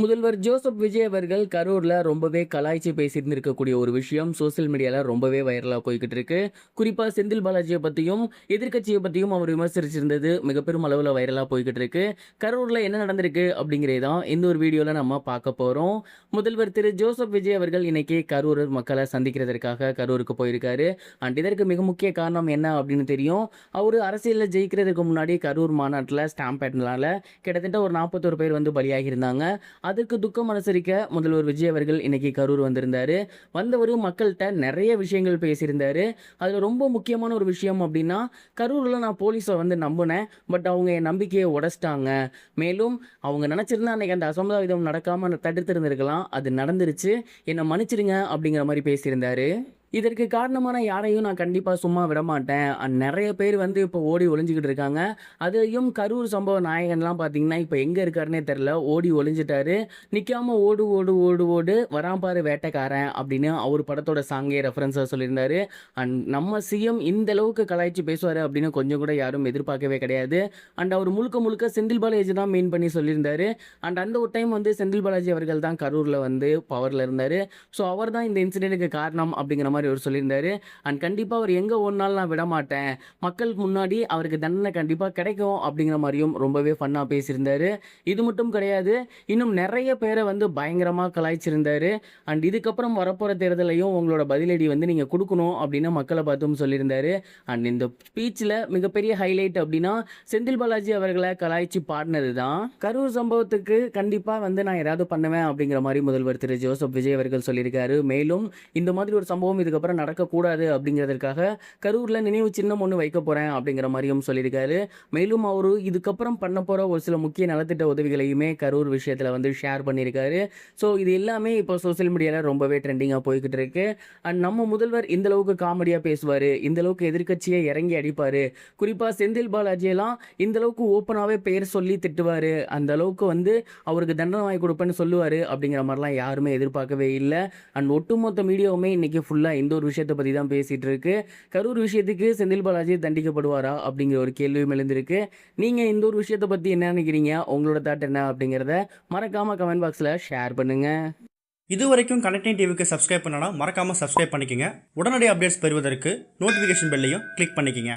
முதல்வர் ஜோசப் விஜய் அவர்கள் கரூர்ல ரொம்பவே கலாய்ச்சி பேசியிருந்திருக்கக்கூடிய ஒரு விஷயம் சோசியல் மீடியால ரொம்பவே வைரலா போய்கிட்டு இருக்கு. குறிப்பா செந்தில் பாலாஜிய பத்தியும், எதிர்க்கட்சிய பத்தியும் அவர் விமர்சிச்சிருந்தது மிகப்பெரும் அளவுல வைரலா போய்கிட்டு இருக்கு. கரூர்ல என்ன நடந்திருக்கு அப்படிங்கிறத தான் இந்த ஒரு வீடியோல நம்ம பார்க்க போறோம். முதல்வர் திரு ஜோசப் விஜய் அவர்கள் இன்னைக்கு கரூர் மக்களை சந்திக்கிறதற்காக கரூருக்கு போயிருக்காரு. இதற்கு மிக முக்கிய காரணம் என்ன அப்படின்னு தெரியும். அவரு அரசியல்ல ஜெயிக்கிறதுக்கு முன்னாடி கரூர் மாநாட்டுல ஸ்டாம்ப் பேட்னால கிட்டத்தட்ட ஒரு 41 பேர் வந்து பலியாகி இருந்தாங்க. அதுக்கு துக்கம் அனுசரிக்க முதல்வர் விஜய் அவர்கள் இன்னைக்கு கரூர் வந்திருந்தாரு. வந்தவரு மக்கள்கிட்ட நிறைய விஷயங்கள் பேசியிருந்தாரு. அதுல ரொம்ப முக்கியமான ஒரு விஷயம் அப்படின்னா, கரூர்ல நான் போலீஸை வந்து நம்பினேன். பட் அவங்க என் நம்பிக்கையை உடைச்சிட்டாங்க. மேலும் அவங்க நினைச்சிருந்தா அன்னைக்கு அந்த அசம்பாவிதம் நடக்காம தடுத்திருந்திருக்கலாம். அது நடந்துருச்சு. என்னை மன்னிச்சிடுங்க அப்படிங்கிற மாதிரி பேசியிருந்தாரு. இதற்கு காரணமான யாரையும் நான் கண்டிப்பா சும்மா விடமாட்டேன். நெறைய பேர் வந்து இப்போ ஓடி ஒளிஞ்சுகிட்டு இருக்காங்க. அதுலயும் கரூர் சம்பவ நாயகன்லாம் பார்த்தீங்கன்னா, இப்ப எங்க இருக்காருன்னே தெரியல. ஓடி ஒளிஞ்சுட்டாரு. நிக்காம ஓடு, ஓடு, ஓடு, ஓடு வரான் பாரு வேட்டைக்காரன் அப்படின்னு அவர் படத்தோட சாங்கே ரெஃபரன்ஸா சொல்லியிருந்தாரு. நம்ம சிஎம் இந்த அளவுக்கு கலாய்ச்சு பேசுவாரு அப்படின்னு கொஞ்சம் கூட யாரும் எதிர்பார்க்கவே கிடையாது. அவர் முழுக்க முழுக்க செந்தில் பாலாஜி தான் மெயின் பண்ணி சொல்லியிருந்தாரு. அந்த ஒரு டைம் வந்து செந்தில் பாலாஜி அவர்கள் தான் கரூர்ல வந்து பவர்ல இருந்தாரு. ஸோ அவர் தான் இந்த இன்சிடென்ட்க்கு காரணம் அப்படிங்கிற மாதிரி அவர் சொல்லியிருந்தாரு. கண்டிப்பா அவர் எங்க ஓடுனாலும் நான் விடமாட்டேன். மக்களுக்கு முன்னாடி அவருக்கு தண்டனை கண்டிப்பா கிடைக்கும் அப்படிங்கிற மாதிரியும் ரொம்பவே ஃபன்னா பேசியிருந்தாரு. இது மட்டும் கிடையாது. இன்னும் நிறைய பேரை வந்து பயங்கரமா கலாய்ச்சிருந்தாரு. இதுக்கப்புறம் வரப்போற தேர்தலையும் உங்களோட பதிலடி வந்து நீங்க கொடுக்கணும் அப்படின்னு மக்களை பார்த்தும் சொல்லியிருந்தாரு. இந்த ஸ்பீச்ல மிகப்பெரிய ஹைலைட் அப்படின்னா செந்தில் பாலாஜி அவர்களை கலாய்ச்சி பாடினது தான். கரூர் சம்பவத்துக்கு கண்டிப்பா வந்து நான் ஏதாவது பண்ணுவேன் அப்படிங்கிற மாதிரி முதல்வர் திரு ஜோசப் விஜய் அவர்கள் சொல்லியிருக்காரு. மேலும் இந்த மாதிரி ஒரு சம்பவம் இதுக்கப்புறம் நடக்கக்கூடாது அப்படிங்கிறதுக்காக கரூரில் நினைவு சின்னம் ஒன்று வைக்க போகிறேன் அப்படிங்கிற மாதிரியும் சொல்லியிருக்காரு. மேலும் அவர் இதுக்கப்புறம் பண்ண போகிற ஒரு சில முக்கிய நலத்திட்ட உதவிகளையுமே கரூர் விஷயத்தில் வந்து ஷேர் பண்ணியிருக்காரு. ஸோ இது எல்லாமே இப்போ சோசியல் மீடியாவில் ரொம்பவே ட்ரெண்டிங்காக போய்கிட்டு இருக்கு. நம்ம முதல்வர் இந்த அளவுக்கு காமெடியாக பேசுவார், இந்த அளவுக்கு எதிர்க்கட்சியை இறங்கி அடிப்பார், குறிப்பாக செந்தில் பாலாஜியெல்லாம் இந்த அளவுக்கு ஓப்பனாகவே பெயர் சொல்லி திட்டுவார், அந்த அளவுக்கு வந்து அவருக்கு தண்டனை வாங்கி கொடுப்பேன்னு சொல்லுவார் அப்படிங்கிற மாதிரிலாம் யாருமே எதிர்பார்க்கவே இல்லை. ஒட்டுமொத்த மீடியாவுமே இன்னைக்கு ஃபுல்லாக இந்த ஒரு விஷயத்தை பற்றி தான் பேசிகிட்டு இருக்கு. கரூர் விஷயத்துக்கு செந்தில் பாலாஜி தண்டிக்கப்படுவாரா அப்படிங்கிற ஒரு கேள்வியும் எழுந்திருக்கு. நீங்கள் இந்த ஒரு விஷயத்தை பற்றி என்ன நினைக்கிறீங்க? உங்களோட தாட் என்ன அப்படிங்கிறத மறக்காமல் கமெண்ட் பாக்ஸில் ஷேர் பண்ணுங்கள். இது வரைக்கும் கனெக்டிங் டிவிக்கு சப்ஸ்கிரைப் பண்ணனா மறக்காமல் சப்ஸ்கிரைப் பண்ணிக்கங்க. உடனடி அப்டேட்ஸ் பெறுவதற்கு நோட்டிஃபிகேஷன் பெல்லையும் கிளிக் பண்ணிக்கங்க.